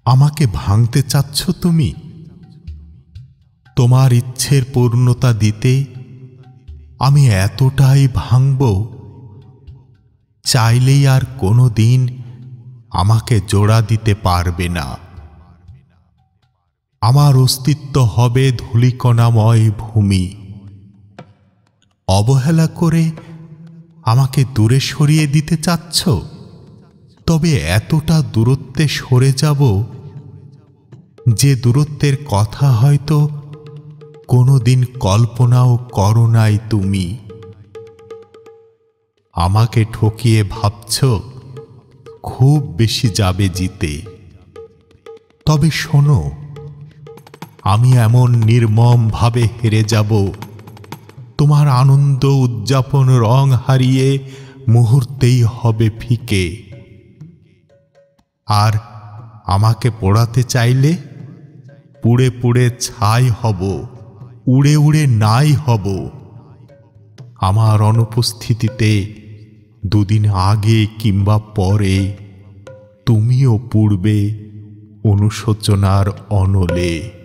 আমাকে ভাঙতে চাচ্ছ তুমি? তোমার ইচ্ছের পূর্ণতা দিতে আমি এতটাই ভাঙব, চাইলেই আর কোনো দিন আমাকে জোড়া দিতে পারবে না। আমার অস্তিত্ব হবে ধূলিকণাময় ভূমি। অবহেলা করে আমাকে দূরে সরিয়ে দিতে চাচ্ছ? তবে এতটা দূরত্বে সরে যাব যে দূরত্বের কথা হয়তো কোনোদিন কল্পনাও করো নাই তুমি। আমাকে ঠকিয়ে ভাবছ খুব বেশি যাবে জিতে। তবে শোনো, আমি এমন নির্মম ভাবে হেরে যাব, তোমার আনন্দ উদযাপন রং হারিয়ে মুহূর্তেই হবে ফিকে। আর আমাকে পোড়াতে চাইলে পুড়ে পুড়ে ছাই হব, উড়ে উড়ে নাই হব। আমার অনুপস্থিতিতে দুদিন আগে কিংবা পরে তুমিও পুড়বে অনুশোচনার অনলে।